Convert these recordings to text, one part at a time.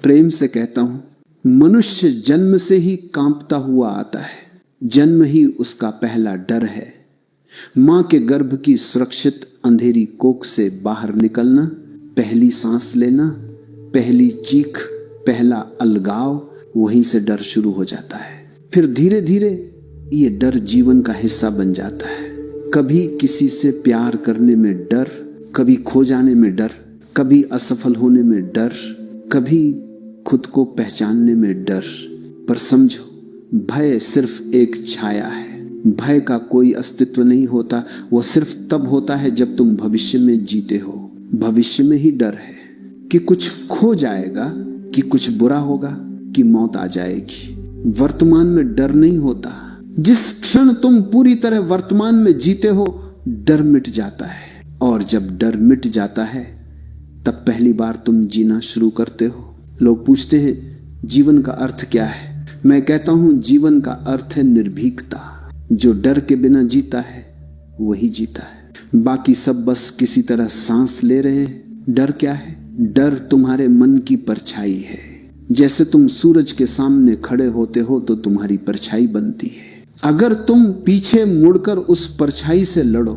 प्रेम से कहता हूं, मनुष्य जन्म से ही कांपता हुआ आता है। जन्म ही उसका पहला डर है। मां के गर्भ की सुरक्षित अंधेरी कोख से बाहर निकलना, पहली सांस लेना, पहली चीख, पहला अलगाव, वहीं से डर शुरू हो जाता है। फिर धीरे धीरे ये डर जीवन का हिस्सा बन जाता है। कभी किसी से प्यार करने में डर, कभी खो जाने में डर, कभी असफल होने में डर, कभी खुद को पहचानने में डर। पर समझो, भय सिर्फ एक छाया है। भय का कोई अस्तित्व नहीं होता। वो सिर्फ तब होता है जब तुम भविष्य में जीते हो। भविष्य में ही डर है कि कुछ खो जाएगा, कि कुछ बुरा होगा, कि मौत आ जाएगी। वर्तमान में डर नहीं होता। जिस क्षण तुम पूरी तरह वर्तमान में जीते हो, डर मिट जाता है। और जब डर मिट जाता है, तब पहली बार तुम जीना शुरू करते हो। लोग पूछते हैं जीवन का अर्थ क्या है। मैं कहता हूं जीवन का अर्थ है निर्भीकता। जो डर के बिना जीता है वही जीता है। बाकी सब बस किसी तरह सांस ले रहे हैं। डर क्या है? डर तुम्हारे मन की परछाई है। जैसे तुम सूरज के सामने खड़े होते हो तो तुम्हारी परछाई बनती है। अगर तुम पीछे मुड़कर उस परछाई से लड़ो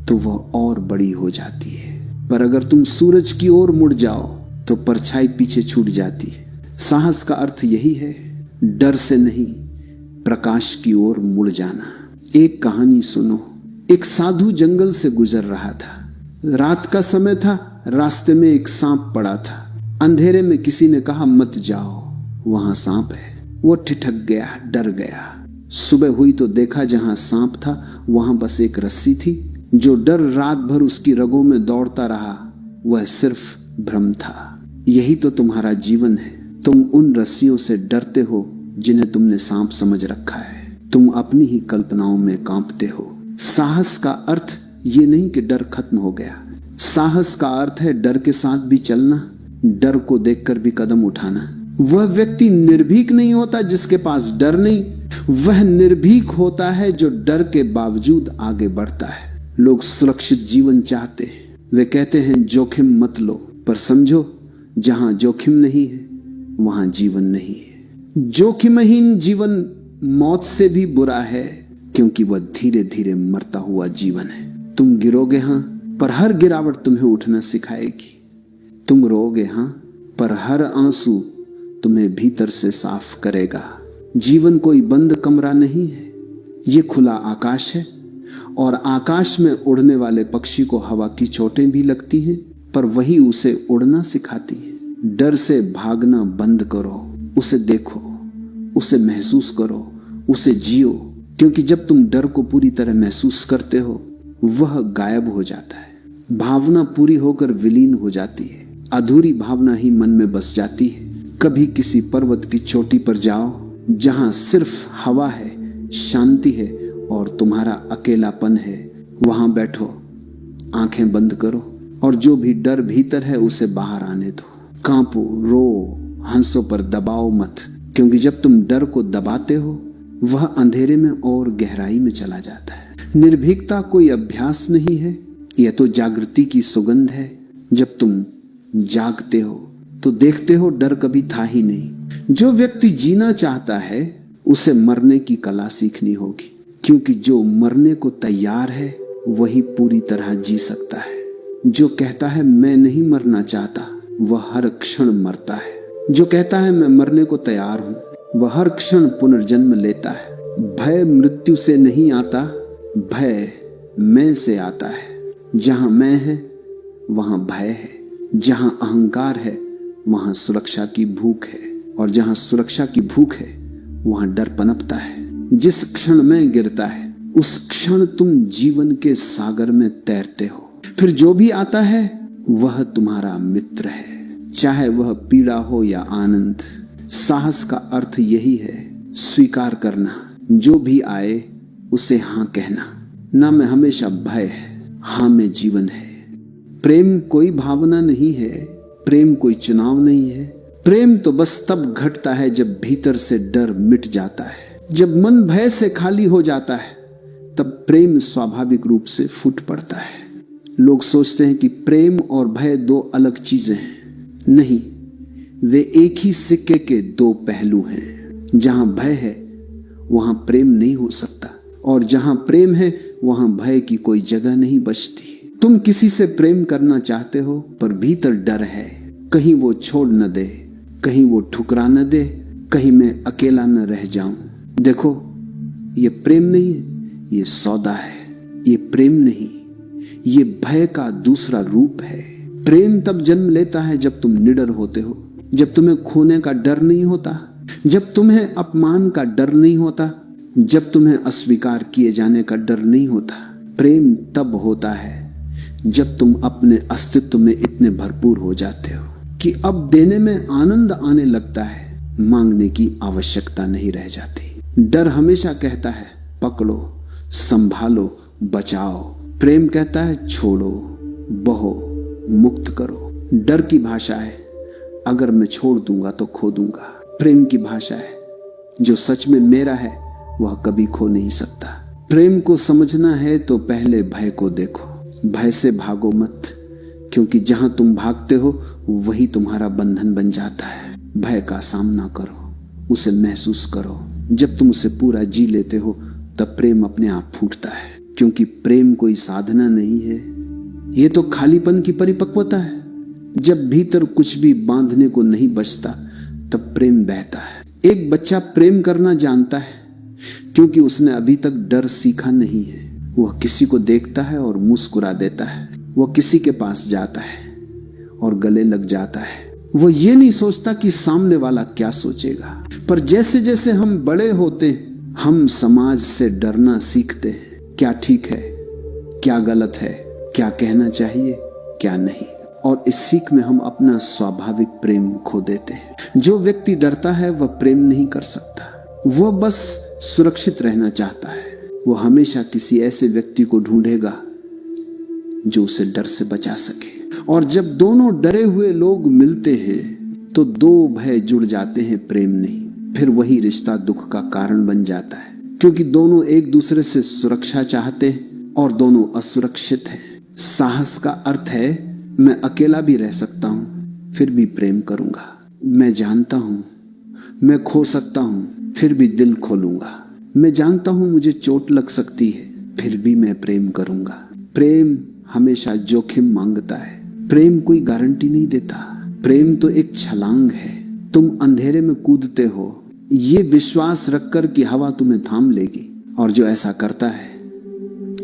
तो वह और बड़ी हो जाती है। पर अगर तुम सूरज की ओर मुड़ जाओ तो परछाई पीछे छूट जाती है। साहस का अर्थ यही है, डर से नहीं, प्रकाश की ओर मुड़ जाना। एक कहानी सुनो। एक साधु जंगल से गुजर रहा था। रात का समय था। रास्ते में एक सांप पड़ा था। अंधेरे में किसी ने कहा मत जाओ, वहां सांप है। वो ठिठक गया, डर गया। सुबह हुई तो देखा जहां सांप था वहां बस एक रस्सी थी। जो डर रात भर उसकी रगों में दौड़ता रहा वह सिर्फ भ्रम था। यही तो तुम्हारा जीवन है। तुम उन रस्सियों से डरते हो जिन्हें तुमने सांप समझ रखा है। तुम अपनी ही कल्पनाओं में कांपते हो। साहस का अर्थ ये नहीं कि डर खत्म हो गया। साहस का अर्थ है डर के साथ भी चलना, डर को देखकर भी कदम उठाना। वह व्यक्ति निर्भीक नहीं होता जिसके पास डर नहीं, वह निर्भीक होता है जो डर के बावजूद आगे बढ़ता है। लोग सुरक्षित जीवन चाहते हैं। वे कहते हैं जोखिम मत लो, पर समझो जहां जोखिम नहीं है वहां जीवन नहीं है। जोखिमहीन जीवन मौत से भी बुरा है, क्योंकि वह धीरे धीरे मरता हुआ जीवन है। तुम गिरोगे हां, पर हर गिरावट तुम्हें उठना सिखाएगी। तुम रोगे हां, पर हर आंसू तुम्हें भीतर से साफ करेगा। जीवन कोई बंद कमरा नहीं है, ये खुला आकाश है। और आकाश में उड़ने वाले पक्षी को हवा की चोटें भी लगती हैं, पर वही उसे उड़ना सिखाती है। डर से भागना बंद करो, उसे देखो, उसे महसूस करो, उसे जियो। क्योंकि जब तुम डर को पूरी तरह महसूस करते हो, वह गायब हो जाता है। भावना पूरी होकर विलीन हो जाती है। अधूरी भावना ही मन में बस जाती है। कभी किसी पर्वत की चोटी पर जाओ जहां सिर्फ हवा है, शांति है और तुम्हारा अकेलापन है। वहां बैठो, आंखें बंद करो और जो भी डर भीतर है उसे बाहर आने दो। कांपो, रो, हंसो, पर दबाओ मत। क्योंकि जब तुम डर को दबाते हो वह अंधेरे में और गहराई में चला जाता है। निर्भीकता कोई अभ्यास नहीं है, यह तो जागृति की सुगंध है। जब तुम जागते हो तो देखते हो डर कभी था ही नहीं। जो व्यक्ति जीना चाहता है उसे मरने की कला सीखनी होगी, क्योंकि जो मरने को तैयार है वही पूरी तरह जी सकता है। जो कहता है मैं नहीं मरना चाहता, वह हर क्षण मरता है। जो कहता है मैं मरने को तैयार हूं, वह हर क्षण पुनर्जन्म लेता है। भय मृत्यु से नहीं आता, भय मैं से आता है। जहां मैं है वहां भय है। जहां अहंकार है वहां सुरक्षा की भूख है। और जहां सुरक्षा की भूख है वहां डर पनपता है। जिस क्षण मैं गिरता है उस क्षण तुम जीवन के सागर में तैरते हो। फिर जो भी आता है वह तुम्हारा मित्र है, चाहे वह पीड़ा हो या आनंद। साहस का अर्थ यही है, स्वीकार करना। जो भी आए उसे हां कहना। ना में हमेशा भय है, हां में जीवन है। प्रेम कोई भावना नहीं है, प्रेम कोई चुनाव नहीं है। प्रेम तो बस तब घटता है जब भीतर से डर मिट जाता है। जब मन भय से खाली हो जाता है तब प्रेम स्वाभाविक रूप से फूट पड़ता है। लोग सोचते हैं कि प्रेम और भय दो अलग चीजें हैं। नहीं, वे एक ही सिक्के के दो पहलू हैं। जहां भय है वहां प्रेम नहीं हो सकता, और जहां प्रेम है वहां भय की कोई जगह नहीं बचती। तुम किसी से प्रेम करना चाहते हो, पर भीतर डर है, कहीं वो छोड़ न दे, कहीं वो ठुकरा न दे, कहीं मैं अकेला न रह जाऊं। देखो, ये प्रेम नहीं है, ये सौदा है। ये प्रेम नहीं, ये भय का दूसरा रूप है। प्रेम तब जन्म लेता है जब तुम निडर होते हो, जब तुम्हें खोने का डर नहीं होता, जब तुम्हें अपमान का डर नहीं होता, जब तुम्हें अस्वीकार किए जाने का डर नहीं होता। प्रेम तब होता है जब तुम अपने अस्तित्व में इतने भरपूर हो जाते हो कि अब देने में आनंद आने लगता है, मांगने की आवश्यकता नहीं रह जाती। डर हमेशा कहता है पकड़ो, संभालो, बचाओ। प्रेम कहता है छोड़ो, बहो, मुक्त करो। डर की भाषा है अगर मैं छोड़ दूंगा तो खो दूंगा। प्रेम की भाषा है जो सच में मेरा है वह कभी खो नहीं सकता। प्रेम को समझना है तो पहले भय को देखो। भय से भागो मत, क्योंकि जहां तुम भागते हो वही तुम्हारा बंधन बन जाता है। भय का सामना करो, उसे महसूस करो। जब तुम उसे पूरा जी लेते हो तब प्रेम अपने आप फूटता है, क्योंकि प्रेम कोई साधना नहीं है, ये तो खालीपन की परिपक्वता है। जब भीतर कुछ भी बांधने को नहीं बचता तब प्रेम बहता है। एक बच्चा प्रेम करना जानता है क्योंकि उसने अभी तक डर सीखा नहीं है। वह किसी को देखता है और मुस्कुरा देता है, वह किसी के पास जाता है और गले लग जाता है। वह ये नहीं सोचता कि सामने वाला क्या सोचेगा। पर जैसे जैसे हम बड़े होते हम समाज से डरना सीखते हैं। क्या ठीक है, क्या गलत है, क्या कहना चाहिए, क्या नहीं। और इस सीख में हम अपना स्वाभाविक प्रेम खो देते हैं। जो व्यक्ति डरता है वह प्रेम नहीं कर सकता, वह बस सुरक्षित रहना चाहता है। वह हमेशा किसी ऐसे व्यक्ति को ढूंढेगा जो उसे डर से बचा सके। और जब दोनों डरे हुए लोग मिलते हैं तो दो भय जुड़ जाते हैं, प्रेम नहीं। फिर वही रिश्ता दुख का कारण बन जाता है, क्योंकि दोनों एक दूसरे से सुरक्षा चाहते हैं और दोनों असुरक्षित हैं। साहस का अर्थ है मैं अकेला भी रह सकता हूं फिर भी प्रेम करूंगा। मैं जानता हूं मैं खो सकता हूं फिर भी दिल खोलूंगा। मैं जानता हूं मुझे चोट लग सकती है फिर भी मैं प्रेम करूंगा। प्रेम हमेशा जोखिम मांगता है, प्रेम कोई गारंटी नहीं देता। प्रेम तो एक छलांग है। तुम अंधेरे में कूदते हो ये विश्वास रखकर कि हवा तुम्हें थाम लेगी, और जो ऐसा करता है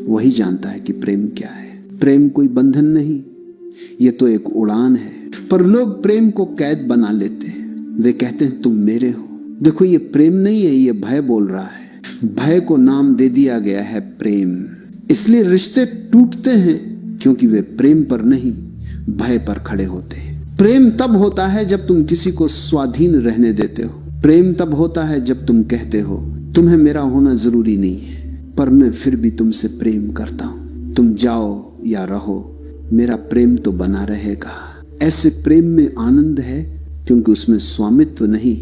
वही जानता है कि प्रेम क्या है। प्रेम कोई बंधन नहीं, ये तो एक उड़ान है। पर लोग प्रेम को कैद बना लेते हैं। वे कहते हैं तुम मेरे हो। देखो, ये प्रेम नहीं है, ये भय बोल रहा है। भय को नाम दे दिया गया है प्रेम। इसलिए रिश्ते टूटते हैं क्योंकि वे प्रेम पर नहीं भय पर खड़े होते हैं। प्रेम तब होता है जब तुम किसी को स्वाधीन रहने देते हो। प्रेम तब होता है जब तुम कहते हो तुम्हें मेरा होना जरूरी नहीं है, पर मैं फिर भी तुमसे प्रेम करता हूं। तुम जाओ या रहो, मेरा प्रेम तो बना रहेगा। ऐसे प्रेम में आनंद है क्योंकि उसमें स्वामित्व नहीं,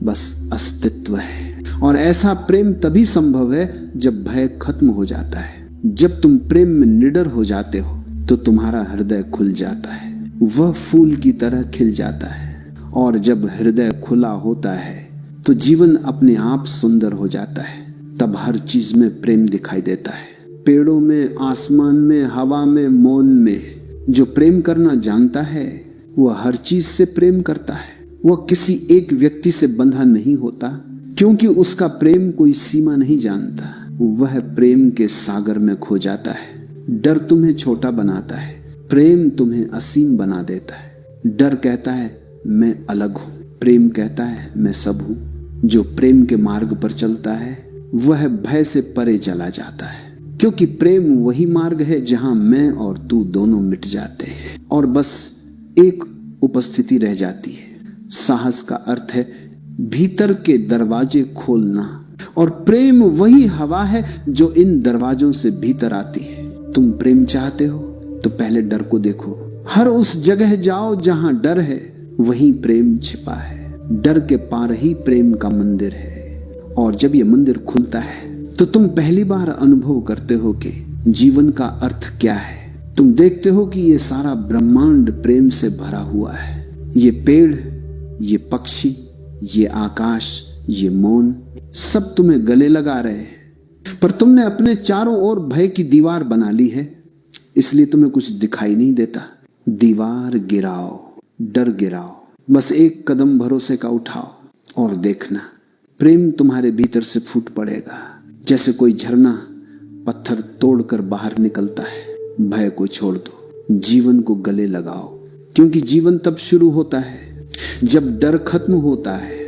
बस अस्तित्व है। और ऐसा प्रेम तभी संभव है जब भय खत्म हो जाता है। जब तुम प्रेम में निडर हो जाते हो तो तुम्हारा हृदय खुल जाता है, वह फूल की तरह खिल जाता है। और जब हृदय खुला होता है तो जीवन अपने आप सुंदर हो जाता है। तब हर चीज में प्रेम दिखाई देता है, पेड़ों में, आसमान में, हवा में, मौन में। जो प्रेम करना जानता है वह हर चीज से प्रेम करता है। वह किसी एक व्यक्ति से बंधा नहीं होता, क्योंकि उसका प्रेम कोई सीमा नहीं जानता। वह प्रेम के सागर में खो जाता है। डर तुम्हें छोटा बनाता है, प्रेम तुम्हें असीम बना देता है। डर कहता है मैं अलग हूं, प्रेम कहता है मैं सब हूं। जो प्रेम के मार्ग पर चलता है वह भय से परे चला जाता है, क्योंकि प्रेम वही मार्ग है जहां मैं और तू दोनों मिट जाते हैं और बस एक उपस्थिति रह जाती है। साहस का अर्थ है भीतर के दरवाजे खोलना, और प्रेम वही हवा है जो इन दरवाजों से भीतर आती है। तुम प्रेम चाहते हो तो पहले डर को देखो। हर उस जगह जाओ जहां डर है, वहीं प्रेम छिपा है। डर के पार ही प्रेम का मंदिर है। और जब ये मंदिर खुलता है तो तुम पहली बार अनुभव करते हो कि जीवन का अर्थ क्या है। तुम देखते हो कि ये सारा ब्रह्मांड प्रेम से भरा हुआ है। ये पेड़, ये पक्षी, ये आकाश, ये मौन, सब तुम्हें गले लगा रहे हैं, पर तुमने अपने चारों ओर भय की दीवार बना ली है, इसलिए तुम्हें कुछ दिखाई नहीं देता। दीवार गिराओ, डर गिराओ, बस एक कदम भरोसे का उठाओ और देखना प्रेम तुम्हारे भीतर से फूट पड़ेगा, जैसे कोई झरना पत्थर तोड़कर बाहर निकलता है। भय को छोड़ दो, जीवन को गले लगाओ, क्योंकि जीवन तब शुरू होता है जब डर खत्म होता है।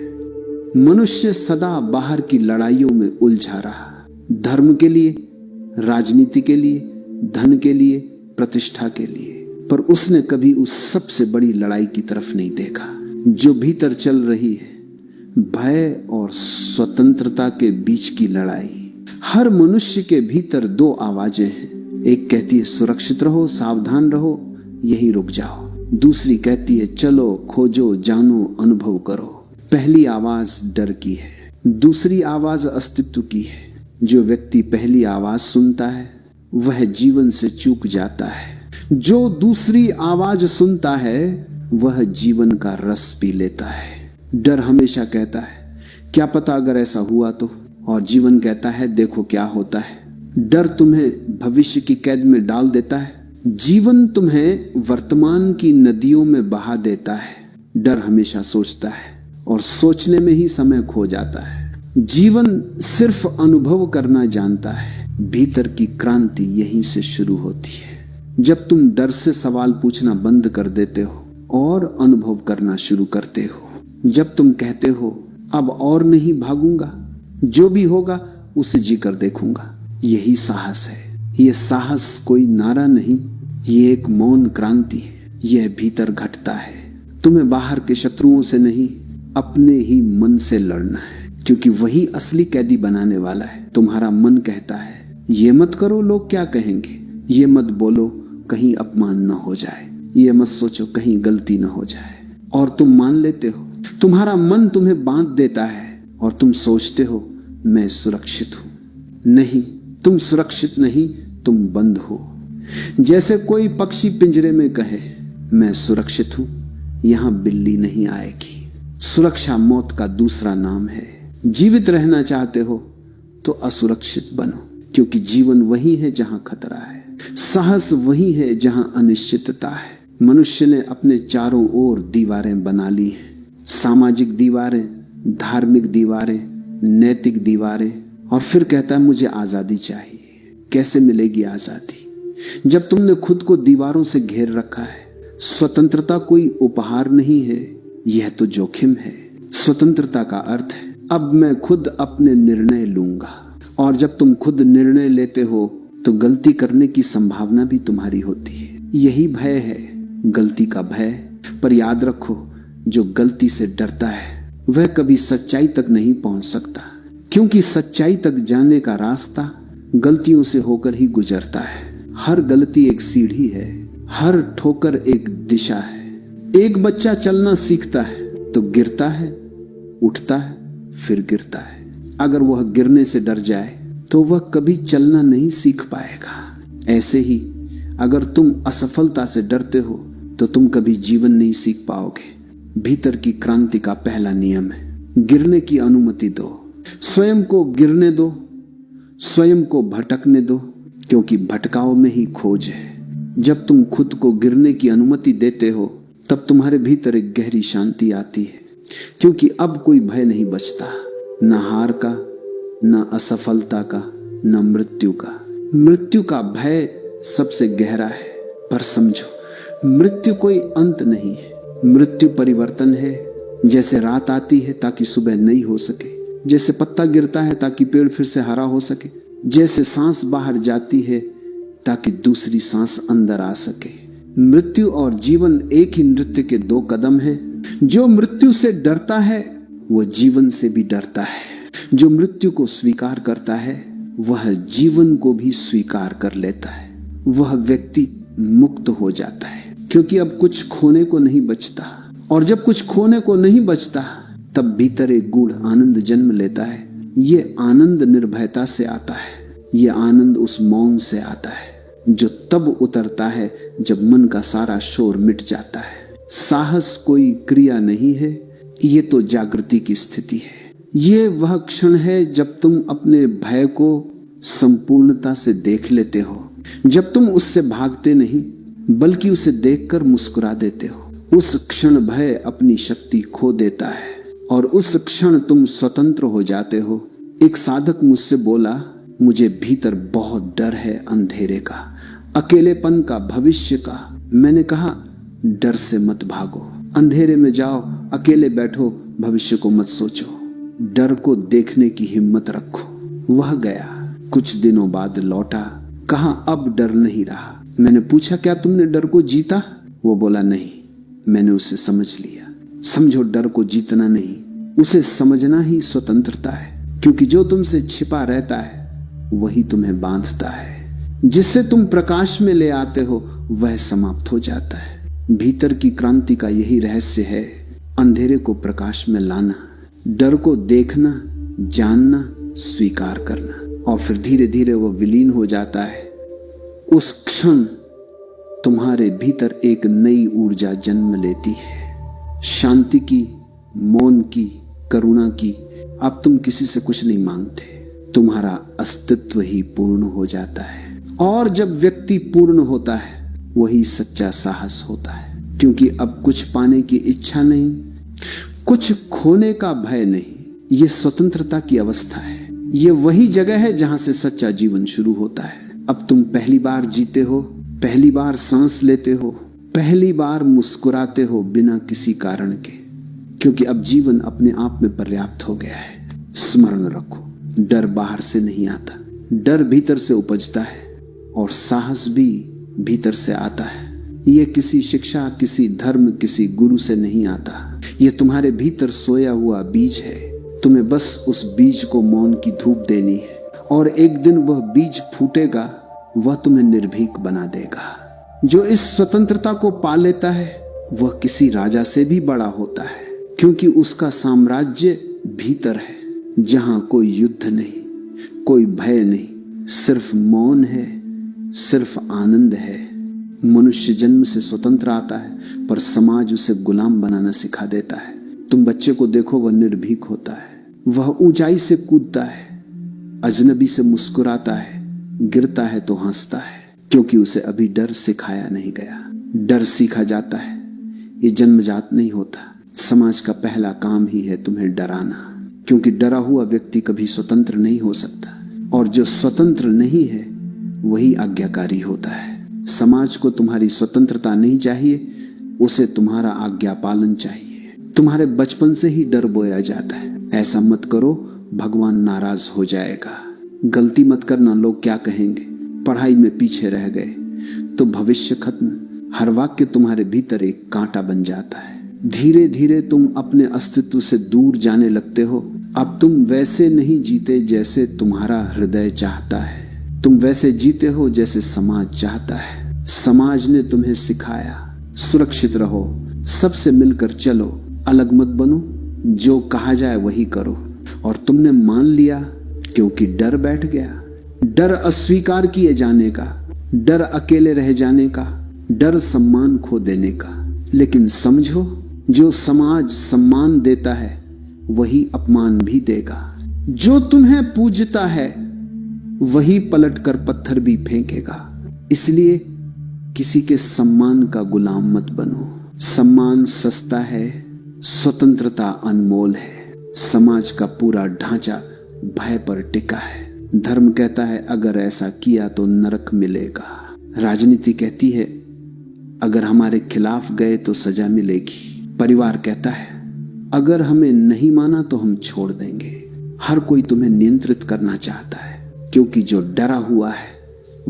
मनुष्य सदा बाहर की लड़ाइयों में उलझा रहा, धर्म के लिए, राजनीति के लिए, धन के लिए, प्रतिष्ठा के लिए, पर उसने कभी उस सबसे बड़ी लड़ाई की तरफ नहीं देखा जो भीतर चल रही है, भय और स्वतंत्रता के बीच की लड़ाई। हर मनुष्य के भीतर दो आवाजें हैं, एक कहती है सुरक्षित रहो, सावधान रहो, यहीं रुक जाओ। दूसरी कहती है चलो, खोजो, जानो, अनुभव करो। पहली आवाज डर की है, दूसरी आवाज अस्तित्व की है। जो व्यक्ति पहली आवाज सुनता है वह जीवन से चूक जाता है, जो दूसरी आवाज सुनता है वह जीवन का रस पी लेता है। डर हमेशा कहता है क्या पता अगर ऐसा हुआ तो, और जीवन कहता है देखो क्या होता है। डर तुम्हें भविष्य की कैद में डाल देता है, जीवन तुम्हें वर्तमान की नदियों में बहा देता है। डर हमेशा सोचता है और सोचने में ही समय खो जाता है। जीवन सिर्फ अनुभव करना जानता है, भीतर की क्रांति यहीं से शुरू होती है। जब तुम डर से सवाल पूछना बंद कर देते हो और अनुभव करना शुरू करते हो, जब तुम कहते हो अब और नहीं भागूंगा, जो भी होगा उसे जी कर देखूंगा, यही साहस है। यह साहस कोई नारा नहीं, ये एक मौन क्रांति है। यह भीतर घटता है। तुम्हें बाहर के शत्रुओं से नहीं, अपने ही मन से लड़ना है, क्योंकि वही असली कैदी बनाने वाला है। तुम्हारा मन कहता है ये मत करो, लोग क्या कहेंगे, ये मत बोलो कहीं अपमान न हो जाए, ये मत सोचो कहीं गलती न हो जाए, और तुम मान लेते हो। तुम्हारा मन तुम्हें बांध देता है और तुम सोचते हो मैं सुरक्षित हूं। नहीं, तुम सुरक्षित नहीं, तुम बंद हो। जैसे कोई पक्षी पिंजरे में कहे मैं सुरक्षित हूं, यहां बिल्ली नहीं आएगी। सुरक्षा मौत का दूसरा नाम है। जीवित रहना चाहते हो तो असुरक्षित बनो, क्योंकि जीवन वही है जहां खतरा है, साहस वही है जहां अनिश्चितता है। मनुष्य ने अपने चारों ओर दीवारें बना ली हैं, सामाजिक दीवारें, धार्मिक दीवारें, नैतिक दीवारें, और फिर कहता है मुझे आजादी चाहिए। कैसे मिलेगी आजादी जब तुमने खुद को दीवारों से घेर रखा है? स्वतंत्रता कोई उपहार नहीं है, यह तो जोखिम है। स्वतंत्रता का अर्थ है अब मैं खुद अपने निर्णय लूंगा, और जब तुम खुद निर्णय लेते हो तो गलती करने की संभावना भी तुम्हारी होती है। यही भय है, गलती का भय। पर याद रखो, जो गलती से डरता है वह कभी सच्चाई तक नहीं पहुंच सकता, क्योंकि सच्चाई तक जाने का रास्ता गलतियों से होकर ही गुजरता है। हर गलती एक सीढ़ी है, हर ठोकर एक दिशा है। एक बच्चा चलना सीखता है तो गिरता है, उठता है, फिर गिरता है। अगर वह गिरने से डर जाए तो वह कभी चलना नहीं सीख पाएगा। ऐसे ही अगर तुम असफलता से डरते हो तो तुम कभी जीवन नहीं सीख पाओगे। भीतर की क्रांति का पहला नियम है गिरने की अनुमति दो। स्वयं को गिरने दो, स्वयं को भटकने दो, क्योंकि भटकाव में ही खोज है। जब तुम खुद को गिरने की अनुमति देते हो तब तुम्हारे भीतर एक गहरी शांति आती है, क्योंकि अब कोई भय नहीं बचता, न हार का, न असफलता का, न मृत्यु का। मृत्यु का भय सबसे गहरा है, पर समझो मृत्यु कोई अंत नहीं है। मृत्यु परिवर्तन है। जैसे रात आती है ताकि सुबह नई हो सके, जैसे पत्ता गिरता है ताकि पेड़ फिर से हरा हो सके, जैसे सांस बाहर जाती है ताकि दूसरी सांस अंदर आ सके। मृत्यु और जीवन एक ही नृत्य के दो कदम हैं। जो मृत्यु से डरता है वह जीवन से भी डरता है। जो मृत्यु को स्वीकार करता है वह जीवन को भी स्वीकार कर लेता है। वह व्यक्ति मुक्त हो जाता है, क्योंकि अब कुछ खोने को नहीं बचता। और जब कुछ खोने को नहीं बचता तब भीतर एक गूढ़ आनंद जन्म लेता है। ये आनंद निर्भयता से आता है, ये आनंद उस मौन से आता है जो तब उतरता है जब मन का सारा शोर मिट जाता है। साहस कोई क्रिया नहीं है, ये तो जागृति की स्थिति है। ये वह क्षण है जब तुम अपने भय को संपूर्णता से देख लेते हो, जब तुम उससे भागते नहीं बल्कि उसे देखकर मुस्कुरा देते हो। उस क्षण भय अपनी शक्ति खो देता है और उस क्षण तुम स्वतंत्र हो जाते हो। एक साधक मुझसे बोला, मुझे भीतर बहुत डर है अंधेरे का, अकेलेपन का, भविष्य का। मैंने कहा, डर से मत भागो, अंधेरे में जाओ, अकेले बैठो, भविष्य को मत सोचो, डर को देखने की हिम्मत रखो। वह गया, कुछ दिनों बाद लौटा, कहा अब डर नहीं रहा। मैंने पूछा, क्या तुमने डर को जीता? वो बोला, नहीं, मैंने उसे समझ लिया। समझो, डर को जीतना नहीं, उसे समझना ही स्वतंत्रता है, क्योंकि जो तुमसे छिपा रहता है वही तुम्हें बांधता है। जिससे तुम प्रकाश में ले आते हो वह समाप्त हो जाता है। भीतर की क्रांति का यही रहस्य है, अंधेरे को प्रकाश में लाना, डर को देखना, जानना, स्वीकार करना, और फिर धीरे धीरे वो विलीन हो जाता है। उस क्षण तुम्हारे भीतर एक नई ऊर्जा जन्म लेती है, शांति की, मौन की, करुणा की। अब तुम किसी से कुछ नहीं मांगते, तुम्हारा अस्तित्व ही पूर्ण हो जाता है। और जब व्यक्ति पूर्ण होता है वही सच्चा साहस होता है, क्योंकि अब कुछ पाने की इच्छा नहीं, कुछ खोने का भय नहीं। ये स्वतंत्रता की अवस्था है। ये वही जगह है जहां से सच्चा जीवन शुरू होता है। अब तुम पहली बार जीते हो, पहली बार सांस लेते हो, पहली बार मुस्कुराते हो बिना किसी कारण के, क्योंकि अब जीवन अपने आप में पर्याप्त हो गया है। स्मरण रखो, डर बाहर से नहीं आता, डर भीतर से उपजता है, और साहस भी भीतर से आता है। ये किसी शिक्षा, किसी धर्म, किसी गुरु से नहीं आता। ये तुम्हारे भीतर सोया हुआ बीज है। तुम्हें बस उस बीज को मौन की धूप देनी है, और एक दिन वह बीज फूटेगा, वह तुम्हें निर्भीक बना देगा। जो इस स्वतंत्रता को पा लेता है वह किसी राजा से भी बड़ा होता है, क्योंकि उसका साम्राज्य भीतर है, जहां कोई युद्ध नहीं, कोई भय नहीं, सिर्फ मौन है, सिर्फ आनंद है। मनुष्य जन्म से स्वतंत्र आता है, पर समाज उसे गुलाम बनाना सिखा देता है। तुम बच्चे को देखो, वह निर्भीक होता है, वह ऊंचाई से कूदता है, अजनबी से मुस्कुराता है, गिरता है तो हंसता है, क्योंकि उसे अभी डर सिखाया नहीं गया। डर सीखा जाता है, ये जन्मजात नहीं होता। समाज का पहला काम ही है तुम्हें डराना, क्योंकि डरा हुआ व्यक्ति कभी स्वतंत्र नहीं हो सकता, और जो स्वतंत्र नहीं है वही आज्ञाकारी होता है। समाज को तुम्हारी स्वतंत्रता नहीं चाहिए, उसे तुम्हारा आज्ञा पालन चाहिए। तुम्हारे बचपन से ही डर बोया जाता है, ऐसा मत करो, भगवान नाराज हो जाएगा। गलती मत करना, लोग क्या कहेंगे। पढ़ाई में पीछे रह गए तो भविष्य खत्म। हर वाक्य तुम्हारे भीतर एक कांटा बन जाता है। धीरे धीरे तुम अपने अस्तित्व से दूर जाने लगते हो। अब तुम वैसे नहीं जीते जैसे तुम्हारा हृदय चाहता है, तुम वैसे जीते हो जैसे समाज चाहता है। समाज ने तुम्हें सिखाया, सुरक्षित रहो, सबसे मिलकर चलो, अलग मत बनो, जो कहा जाए वही करो। और तुमने मान लिया, क्योंकि डर बैठ गया। डर अस्वीकार किए जाने का, डर अकेले रह जाने का, डर सम्मान खो देने का। लेकिन समझो, जो समाज सम्मान देता है वही अपमान भी देगा। जो तुम्हें पूजता है वही पलटकर पत्थर भी फेंकेगा। इसलिए किसी के सम्मान का गुलाम मत बनो। सम्मान सस्ता है, स्वतंत्रता अनमोल है। समाज का पूरा ढांचा भय पर टिका है। धर्म कहता है अगर ऐसा किया तो नरक मिलेगा। राजनीति कहती है अगर हमारे खिलाफ गए तो सजा मिलेगी। परिवार कहता है अगर हमें नहीं माना तो हम छोड़ देंगे। हर कोई तुम्हें नियंत्रित करना चाहता है, क्योंकि जो डरा हुआ है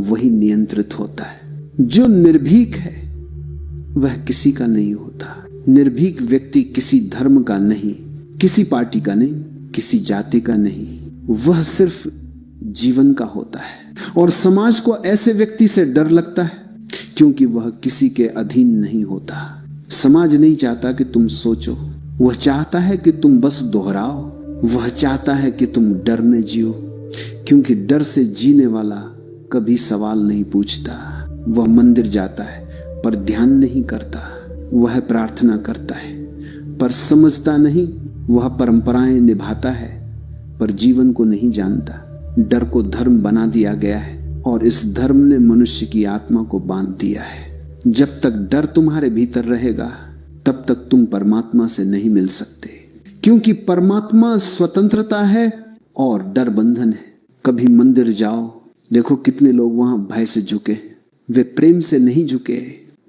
वही नियंत्रित होता है। जो निर्भीक है वह किसी का नहीं होता। निर्भीक व्यक्ति किसी धर्म का नहीं, किसी पार्टी का नहीं, किसी जाति का नहीं, वह सिर्फ जीवन का होता है। और समाज को ऐसे व्यक्ति से डर लगता है क्योंकि वह किसी के अधीन नहीं होता। समाज नहीं चाहता कि तुम सोचो, वह चाहता है कि तुम बस दोहराओ। वह चाहता है कि तुम डर में जियो, क्योंकि डर से जीने वाला कभी सवाल नहीं पूछता। वह मंदिर जाता है पर ध्यान नहीं करता। वह प्रार्थना करता है पर समझता नहीं। वह परंपराएं निभाता है पर जीवन को नहीं जानता। डर को धर्म बना दिया गया है और इस धर्म ने मनुष्य की आत्मा को बांध दिया है। जब तक डर तुम्हारे भीतर रहेगा तब तक तुम परमात्मा से नहीं मिल सकते, क्योंकि परमात्मा स्वतंत्रता है और डर बंधन है। कभी मंदिर जाओ, देखो कितने लोग वहां भय से झुके हैं। वे प्रेम से नहीं झुके,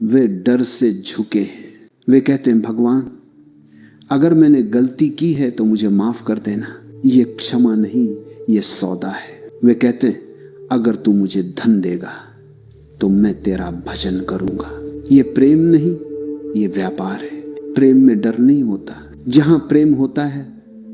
वे डर से झुके हैं। वे कहते हैं भगवान अगर मैंने गलती की है तो मुझे माफ कर देना। ये क्षमा नहीं, ये सौदा है। वे कहते हैं अगर तू मुझे धन देगा तो मैं तेरा भजन करूंगा। ये प्रेम नहीं, ये व्यापार है। प्रेम में डर नहीं होता। जहां प्रेम होता है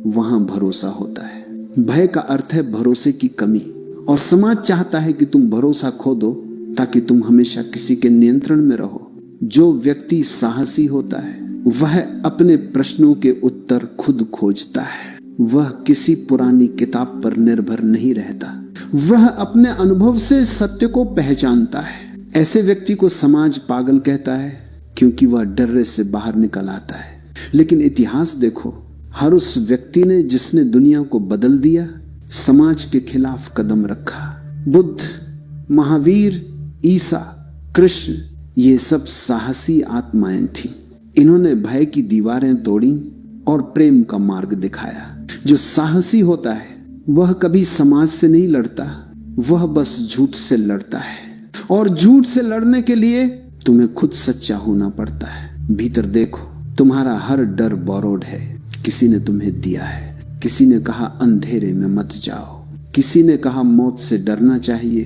वहां भरोसा होता है। भय का अर्थ है भरोसे की कमी, और समाज चाहता है कि तुम भरोसा खो दो ताकि तुम हमेशा किसी के नियंत्रण में रहो। जो व्यक्ति साहसी होता है वह अपने प्रश्नों के उत्तर खुद खोजता है। वह किसी पुरानी किताब पर निर्भर नहीं रहता। वह अपने अनुभव से सत्य को पहचानता है। ऐसे व्यक्ति को समाज पागल कहता है क्योंकि वह डर से बाहर निकल आता है। लेकिन इतिहास देखो, हर उस व्यक्ति ने जिसने दुनिया को बदल दिया समाज के खिलाफ कदम रखा। बुद्ध, महावीर, ईसा, कृष्ण, ये सब साहसी आत्माएं थीं। इन्होंने भय की दीवारें तोड़ी और प्रेम का मार्ग दिखाया। जो साहसी होता है वह कभी समाज से नहीं लड़ता, वह बस झूठ से लड़ता है। और झूठ से लड़ने के लिए तुम्हें खुद सच्चा होना पड़ता है। भीतर देखो, तुम्हारा हर डर बोरोड है। किसी ने तुम्हें दिया है। किसी ने कहा अंधेरे में मत जाओ, किसी ने कहा मौत से डरना चाहिए,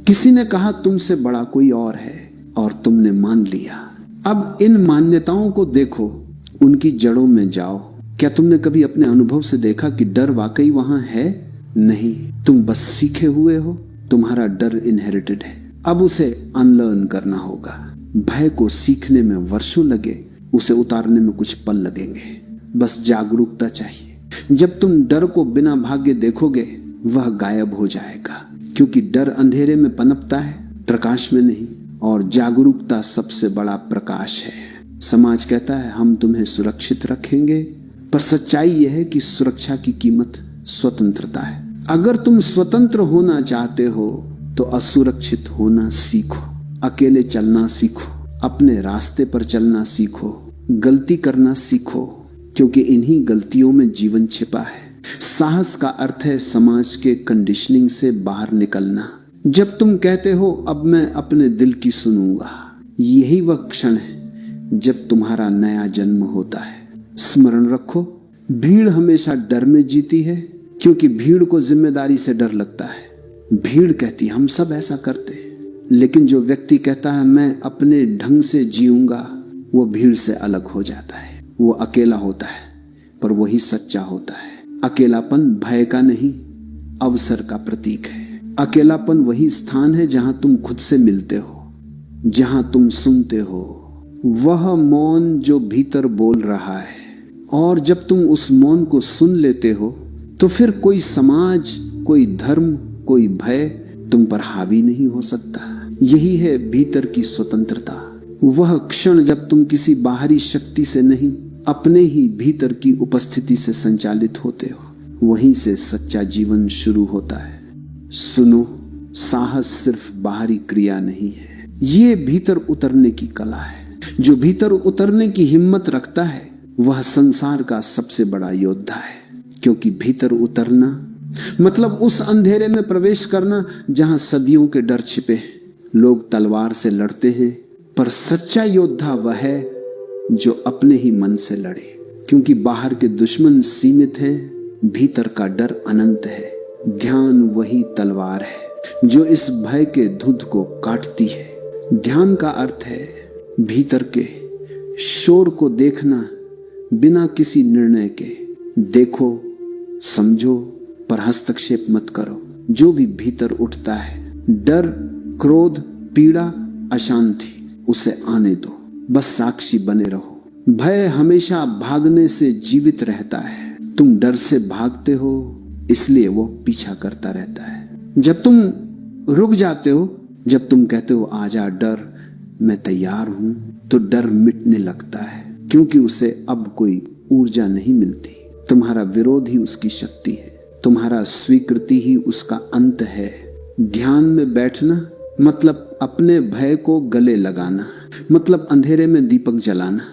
किसी ने कहा तुमसे बड़ा कोई और है, और तुमने मान लिया। अब इन मान्यताओं को देखो, उनकी जड़ों में जाओ। क्या तुमने कभी अपने अनुभव से देखा कि डर वाकई वहां है? नहीं, तुम बस सीखे हुए हो। तुम्हारा डर इनहेरिटेड है। अब उसे अनलर्न करना होगा। भय को सीखने में वर्षों लगे, उसे उतारने में कुछ पल लगेंगे। बस जागरूकता चाहिए। जब तुम डर को बिना भागे देखोगे वह गायब हो जाएगा, क्योंकि डर अंधेरे में पनपता है, प्रकाश में नहीं। और जागरूकता सबसे बड़ा प्रकाश है। समाज कहता है हम तुम्हें सुरक्षित रखेंगे, पर सच्चाई यह है कि सुरक्षा की कीमत स्वतंत्रता है। अगर तुम स्वतंत्र होना चाहते हो तो असुरक्षित होना सीखो, अकेले चलना सीखो, अपने रास्ते पर चलना सीखो, गलती करना सीखो, क्योंकि इन्हीं गलतियों में जीवन छिपा है। साहस का अर्थ है समाज के कंडीशनिंग से बाहर निकलना। जब तुम कहते हो अब मैं अपने दिल की सुनूंगा, यही वह क्षण है जब तुम्हारा नया जन्म होता है। स्मरण रखो, भीड़ हमेशा डर में जीती है, क्योंकि भीड़ को जिम्मेदारी से डर लगता है। भीड़ कहती हम सब ऐसा करते हैं, लेकिन जो व्यक्ति कहता है मैं अपने ढंग से जीऊंगा, वो भीड़ से अलग हो जाता है। वो अकेला होता है, पर वही सच्चा होता है। अकेलापन भय का नहीं, अवसर का प्रतीक है। अकेलापन वही स्थान है जहां तुम खुद से मिलते हो, जहां तुम सुनते हो वह मौन जो भीतर बोल रहा है। और जब तुम उस मौन को सुन लेते हो तो फिर कोई समाज, कोई धर्म, कोई भय तुम पर हावी नहीं हो सकता। यही है भीतर की स्वतंत्रता। वह क्षण जब तुम किसी बाहरी शक्ति से नहीं, अपने ही भीतर की उपस्थिति से संचालित होते हो, वहीं से सच्चा जीवन शुरू होता है। सुनो, साहस सिर्फ बाहरी क्रिया नहीं है, ये भीतर उतरने की कला है। जो भीतर उतरने की हिम्मत रखता है वह संसार का सबसे बड़ा योद्धा है, क्योंकि भीतर उतरना मतलब उस अंधेरे में प्रवेश करना जहां सदियों के डर छिपे हैं। लोग तलवार से लड़ते हैं, पर सच्चा योद्धा वह है जो अपने ही मन से लड़े, क्योंकि बाहर के दुश्मन सीमित हैं, भीतर का डर अनंत है। ध्यान वही तलवार है जो इस भय के धुंध को काटती है। ध्यान का अर्थ है भीतर के शोर को देखना बिना किसी निर्णय के। देखो, समझो, पर हस्तक्षेप मत करो। जो भी भीतर उठता है, डर, क्रोध, पीड़ा, अशांति, उसे आने दो। बस साक्षी बने रहो। भय हमेशा भागने से जीवित रहता है। तुम डर से भागते हो, इसलिए वो पीछा करता रहता है। जब तुम रुक जाते हो, जब तुम कहते हो आजा डर, मैं तैयार हूं, तो डर मिटने लगता है। क्योंकि उसे अब कोई ऊर्जा नहीं मिलती। तुम्हारा विरोध ही उसकी शक्ति है, तुम्हारा स्वीकृति ही उसका अंत है। ध्यान में बैठना मतलब अपने भय को गले लगाना, मतलब अंधेरे में दीपक जलाना,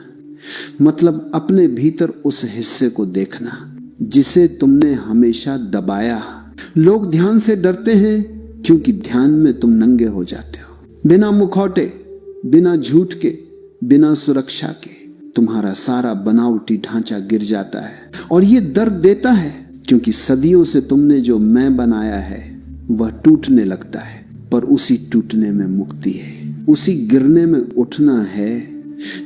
मतलब अपने भीतर उस हिस्से को देखना जिसे तुमने हमेशा दबाया। लोग ध्यान से डरते हैं क्योंकि ध्यान में तुम नंगे हो जाते हो, बिना मुखौटे, बिना झूठ के, बिना सुरक्षा के। तुम्हारा सारा बनावटी ढांचा गिर जाता है और ये दर्द देता है क्योंकि सदियों से तुमने जो मैं बनाया है वह टूटने लगता है। पर उसी टूटने में मुक्ति है, उसी गिरने में उठना है।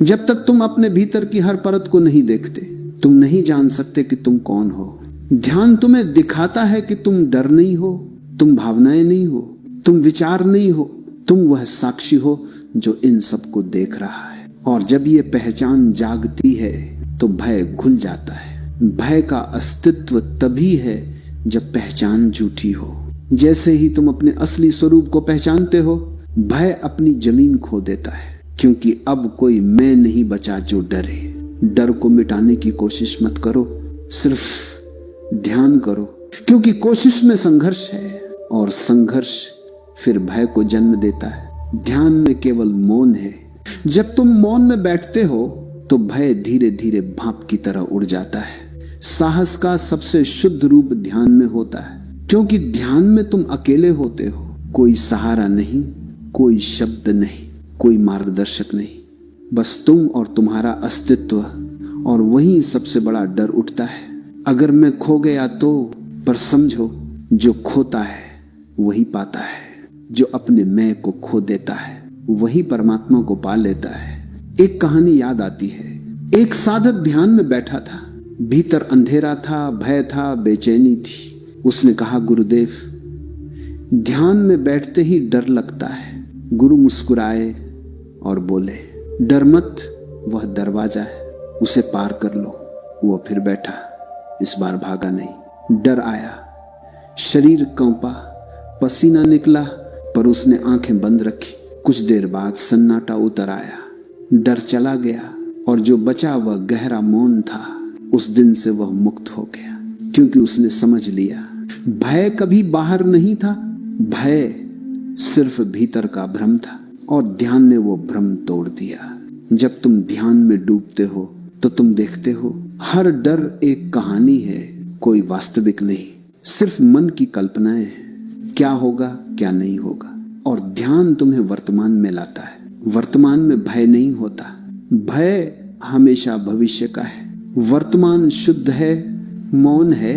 जब तक तुम अपने भीतर की हर परत को नहीं देखते, तुम नहीं जान सकते कि तुम कौन हो। ध्यान तुम्हें दिखाता है कि तुम डर नहीं हो, तुम भावनाएं नहीं हो, तुम विचार नहीं हो, तुम वह साक्षी हो जो इन सबको देख रहा है। और जब ये पहचान जागती है तो भय घुल जाता है। भय का अस्तित्व तभी है जब पहचान झूठी हो। जैसे ही तुम अपने असली स्वरूप को पहचानते हो, भय अपनी जमीन खो देता है, क्योंकि अब कोई मैं नहीं बचा जो डरे। डर को मिटाने की कोशिश मत करो, सिर्फ ध्यान करो, क्योंकि कोशिश में संघर्ष है और संघर्ष फिर भय को जन्म देता है। ध्यान में केवल मौन है। जब तुम मौन में बैठते हो तो भय धीरे धीरे भाप की तरह उड़ जाता है। साहस का सबसे शुद्ध रूप ध्यान में होता है, क्योंकि ध्यान में तुम अकेले होते हो। कोई सहारा नहीं, कोई शब्द नहीं, कोई मार्गदर्शक नहीं, बस तुम और तुम्हारा अस्तित्व। और वहीं सबसे बड़ा डर उठता है, अगर मैं खो गया तो। पर समझो, जो खोता है वही पाता है, जो अपने मैं को खो देता है वही परमात्मा को पा लेता है। एक कहानी याद आती है। एक साधक ध्यान में बैठा था, भीतर अंधेरा था, भय था, बेचैनी थी। उसने कहा, गुरुदेव, ध्यान में बैठते ही डर लगता है। गुरु मुस्कुराए और बोले, डर मत, वह दरवाजा है, उसे पार कर लो। वो फिर बैठा, इस बार भागा नहीं। डर आया, शरीर कांपा, पसीना निकला, पर उसने आंखें बंद रखी। कुछ देर बाद सन्नाटा उतर आया, डर चला गया और जो बचा वह गहरा मौन था। उस दिन से वह मुक्त हो गया, क्योंकि उसने समझ लिया भय कभी बाहर नहीं था, भय सिर्फ भीतर का भ्रम था और ध्यान ने वो भ्रम तोड़ दिया। जब तुम ध्यान में डूबते हो तो तुम देखते हो हर डर एक कहानी है, कोई वास्तविक नहीं, सिर्फ मन की कल्पनाएं हैं, क्या होगा क्या नहीं होगा। और ध्यान तुम्हें वर्तमान में लाता है। वर्तमान में भय नहीं होता, भय हमेशा भविष्य का है। वर्तमान शुद्ध है, मौन है,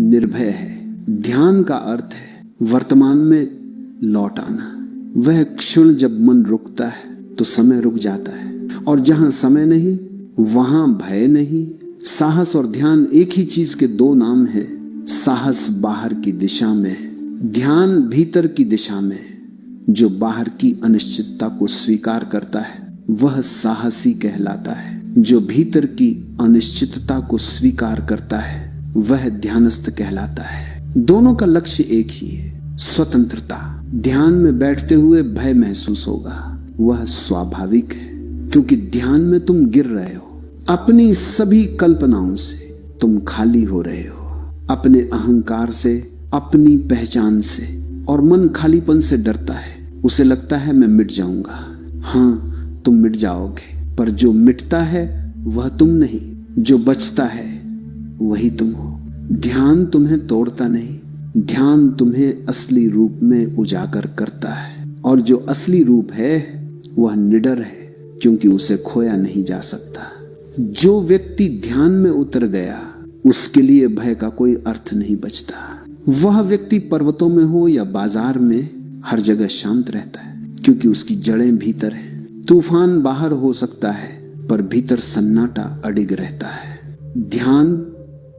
निर्भय है। ध्यान का अर्थ है वर्तमान में लौट आना। वह क्षण जब मन रुकता है तो समय रुक जाता है, और जहां समय नहीं वहां भय नहीं। साहस और ध्यान एक ही चीज के दो नाम हैं। साहस बाहर की दिशा में, ध्यान भीतर की दिशा में। जो बाहर की अनिश्चितता को स्वीकार करता है वह साहसी कहलाता है। जो भीतर की अनिश्चितता को स्वीकार करता है वह ध्यानस्थ कहलाता है। दोनों का लक्ष्य एक ही है, स्वतंत्रता। ध्यान में बैठते हुए भय महसूस होगा, वह स्वाभाविक है, क्योंकि ध्यान में तुम गिर रहे हो। अपनी सभी कल्पनाओं से तुम खाली हो रहे हो, अपने अहंकार से, अपनी पहचान से। और मन खालीपन से डरता है, उसे लगता है मैं मिट जाऊंगा। हाँ, तुम मिट जाओगे, पर जो मिटता है वह तुम नहीं, जो बचता है वही तुम हो। ध्यान तुम्हें तोड़ता नहीं, ध्यान तुम्हें असली रूप में उजागर करता है। और जो असली रूप है वह निडर है, क्योंकि उसे खोया नहीं जा सकता। जो व्यक्ति ध्यान में उतर गया उसके लिए भय का कोई अर्थ नहीं बचता। वह व्यक्ति पर्वतों में हो या बाजार में, हर जगह शांत रहता है, क्योंकि उसकी जड़ें भीतर है। तूफान बाहर हो सकता है पर भीतर सन्नाटा अडिग रहता है। ध्यान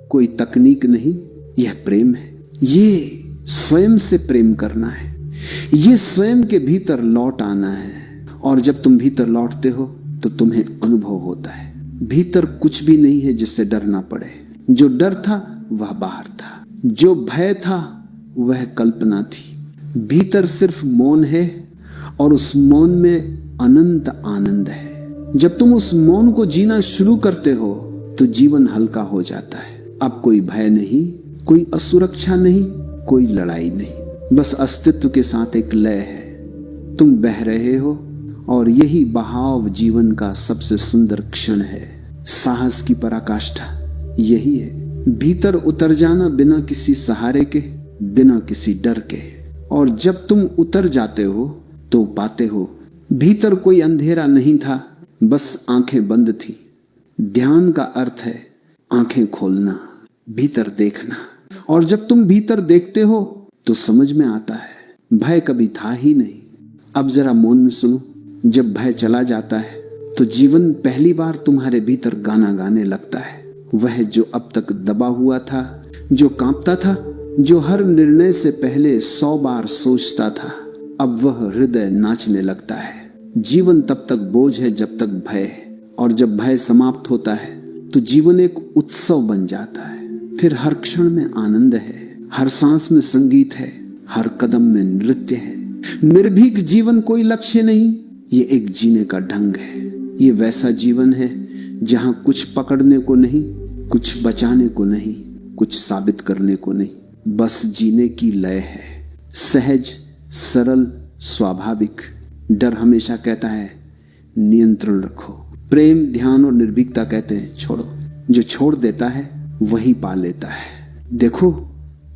कोई तकनीक नहीं, यह प्रेम है। ये स्वयं से प्रेम करना है, ये स्वयं के भीतर लौट आना है। और जब तुम भीतर लौटते हो तो तुम्हें अनुभव होता है भीतर कुछ भी नहीं है जिससे डरना पड़े। जो डर था वह बाहर था, जो भय था वह कल्पना थी। भीतर सिर्फ मौन है और उस मौन में अनंत आनंद है। जब तुम उस मौन को जीना शुरू करते हो तो जीवन हल्का हो जाता है। अब कोई भय नहीं, कोई असुरक्षा नहीं, कोई लड़ाई नहीं, बस अस्तित्व के साथ एक लय है। तुम बह रहे हो और यही बहाव जीवन का सबसे सुंदर क्षण है। साहस की पराकाष्ठा यही है, भीतर उतर जाना बिना किसी सहारे के, बिना किसी डर के। और जब तुम उतर जाते हो तो पाते हो भीतर कोई अंधेरा नहीं था, बस आंखें बंद थी। ध्यान का अर्थ है आंखें खोलना, भीतर देखना। और जब तुम भीतर देखते हो तो समझ में आता है भय कभी था ही नहीं। अब जरा मौन में सुनो, जब भय चला जाता है तो जीवन पहली बार तुम्हारे भीतर गाना गाने लगता है। वह जो अब तक दबा हुआ था, जो कांपता था, जो हर निर्णय से पहले 100 बार सोचता था, अब वह हृदय नाचने लगता है। जीवन तब तक बोझ है जब तक भय है, और जब भय समाप्त होता है तो जीवन एक उत्सव बन जाता है। फिर हर क्षण में आनंद है, हर सांस में संगीत है, हर कदम में नृत्य है। निर्भीक जीवन कोई लक्ष्य नहीं, ये एक जीने का ढंग है। ये वैसा जीवन है जहां कुछ पकड़ने को नहीं, कुछ बचाने को नहीं, कुछ साबित करने को नहीं, बस जीने की लय है। सहज, सरल, स्वाभाविक। डर हमेशा कहता है नियंत्रण रखो। प्रेम, ध्यान और निर्भीकता कहते हैं छोड़ो। जो छोड़ देता है वही पा लेता है। देखो,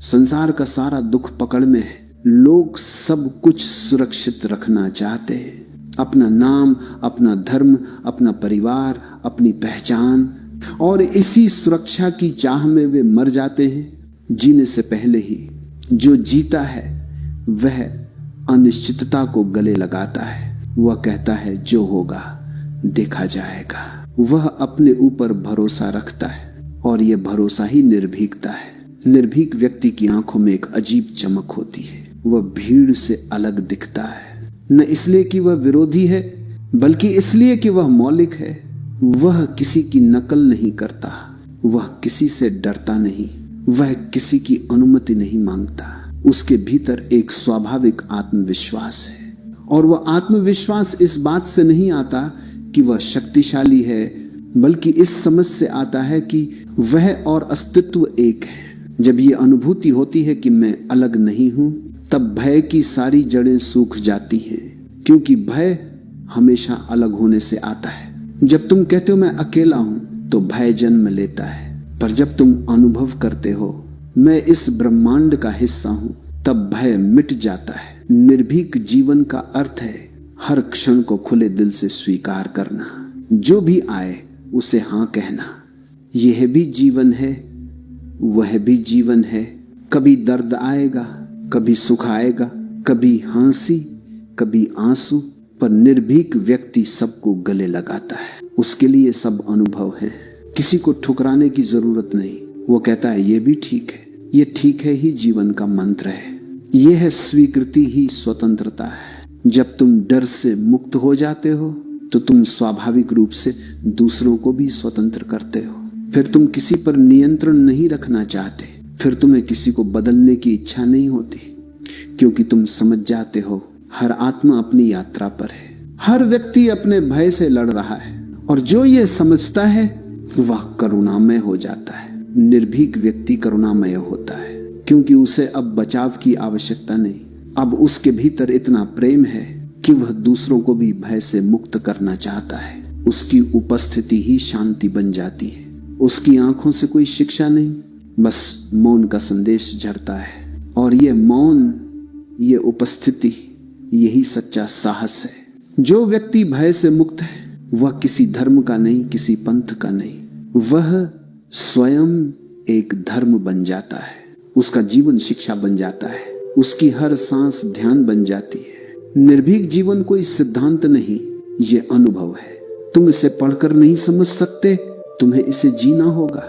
संसार का सारा दुख पकड़ में है। लोग सब कुछ सुरक्षित रखना चाहते हैं, अपना नाम, अपना धर्म, अपना परिवार, अपनी पहचान, और इसी सुरक्षा की चाह में वे मर जाते हैं जीने से पहले ही। जो जीता है वह अनिश्चितता को गले लगाता है। वह कहता है जो होगा देखा जाएगा। वह अपने ऊपर भरोसा रखता है और यह भरोसा ही निर्भीकता है। निर्भीक व्यक्ति की आंखों में एक अजीब चमक होती है। वह भीड़ से अलग दिखता है, न इसलिए कि वह विरोधी है, बल्कि इसलिए कि वह मौलिक है। वह किसी की नकल नहीं करता, वह किसी से डरता नहीं, वह किसी की अनुमति नहीं मांगता। उसके भीतर एक स्वाभाविक आत्मविश्वास है, और वह आत्मविश्वास इस बात से नहीं आता कि वह शक्तिशाली है, बल्कि इस समझ से आता है कि वह और अस्तित्व एक है। जब ये अनुभूति होती है कि मैं अलग नहीं हूं, तब भय की सारी जड़ें सूख जाती हैं, क्योंकि भय हमेशा अलग होने से आता है। जब तुम कहते हो मैं अकेला हूं तो भय जन्म लेता है, पर जब तुम अनुभव करते हो मैं इस ब्रह्मांड का हिस्सा हूं, तब भय मिट जाता है। निर्भीक जीवन का अर्थ है हर क्षण को खुले दिल से स्वीकार करना। जो भी आए उसे हाँ कहना। यह भी जीवन है, वह भी जीवन है। कभी दर्द आएगा, कभी सुख आएगा, कभी हंसी, कभी आंसू, पर निर्भीक व्यक्ति सबको गले लगाता है। उसके लिए सब अनुभव है, किसी को ठुकराने की जरूरत नहीं। वो कहता है ये भी ठीक है, ये ठीक है ही जीवन का मंत्र है। यह है स्वीकृति ही स्वतंत्रता है। जब तुम डर से मुक्त हो जाते हो तो तुम स्वाभाविक रूप से दूसरों को भी स्वतंत्र करते हो। फिर तुम किसी पर नियंत्रण नहीं रखना चाहते, फिर तुम्हें किसी को बदलने की इच्छा नहीं होती, क्योंकि तुम समझ जाते हो हर आत्मा अपनी यात्रा पर है। हर व्यक्ति अपने भय से लड़ रहा है, और जो ये समझता है वह करुणामय हो जाता है। निर्भीक व्यक्ति करुणामय होता है, क्योंकि उसे अब बचाव की आवश्यकता नहीं। अब उसके भीतर इतना प्रेम है कि वह दूसरों को भी भय से मुक्त करना चाहता है। उसकी उपस्थिति ही शांति बन जाती है। उसकी आंखों से कोई शिक्षा नहीं, बस मौन का संदेश झरता है। और ये मौन, ये उपस्थिति, यही सच्चा साहस है। जो व्यक्ति भय से मुक्त है वह किसी धर्म का नहीं, किसी पंथ का नहीं, वह स्वयं एक धर्म बन जाता है। उसका जीवन शिक्षा बन जाता है, उसकी हर सांस ध्यान बन जाती है। निर्भीक जीवन कोई सिद्धांत नहीं, ये अनुभव है। तुम इसे पढ़कर नहीं समझ सकते, तुम्हें इसे जीना होगा।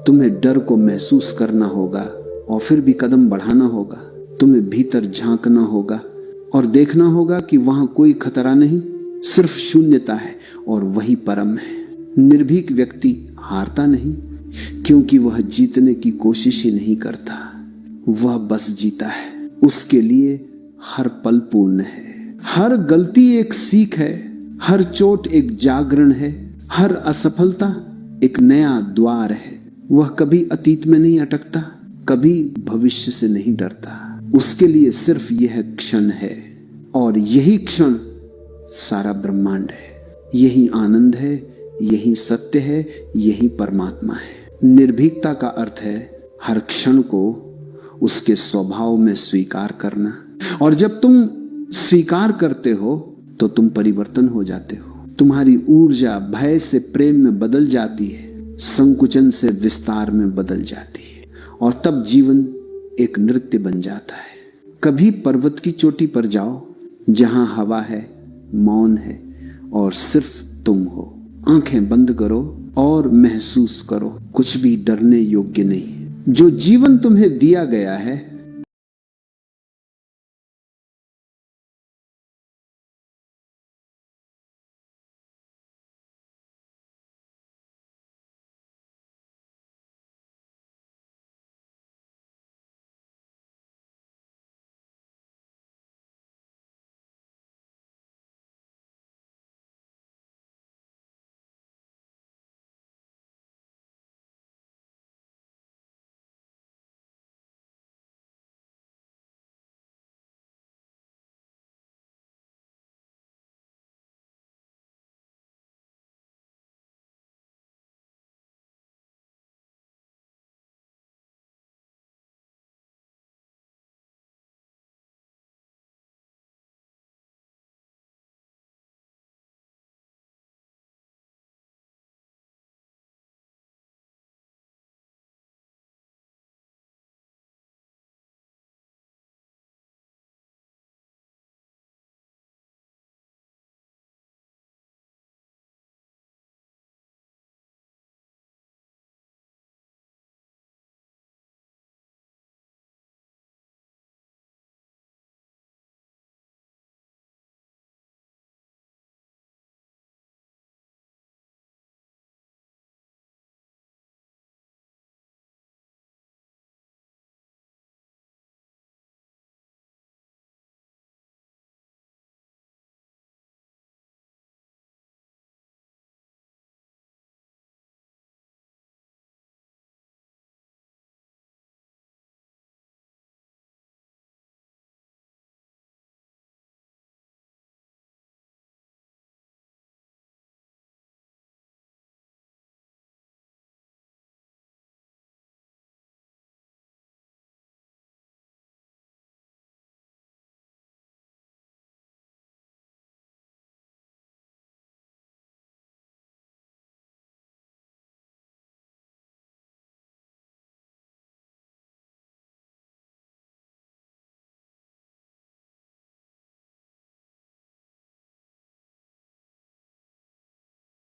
तुम्हें डर को महसूस करना होगा और फिर भी कदम बढ़ाना होगा। तुम्हें भीतर झांकना होगा और देखना होगा कि वहां कोई खतरा नहीं, सिर्फ शून्यता है, और वही परम है। निर्भीक व्यक्ति हारता नहीं, क्योंकि वह जीतने की कोशिश ही नहीं करता, वह बस जीता है। उसके लिए हर पल पूर्ण है, हर गलती एक सीख है, हर चोट एक जागरण है, हर असफलता एक नया द्वार है। वह कभी अतीत में नहीं अटकता, कभी भविष्य से नहीं डरता। उसके लिए सिर्फ यह क्षण है, और यही क्षण सारा ब्रह्मांड है। यही आनंद है, यही सत्य है, यही परमात्मा है। निर्भीकता का अर्थ है हर क्षण को उसके स्वभाव में स्वीकार करना, और जब तुम स्वीकार करते हो तो तुम परिवर्तन हो जाते हो। तुम्हारी ऊर्जा भय से प्रेम में बदल जाती है, संकुचन से विस्तार में बदल जाती है, और तब जीवन एक नृत्य बन जाता है। कभी पर्वत की चोटी पर जाओ जहां हवा है, मौन है और सिर्फ तुम हो। आंखें बंद करो और महसूस करो, कुछ भी डरने योग्य नहीं है। जो जीवन तुम्हें दिया गया है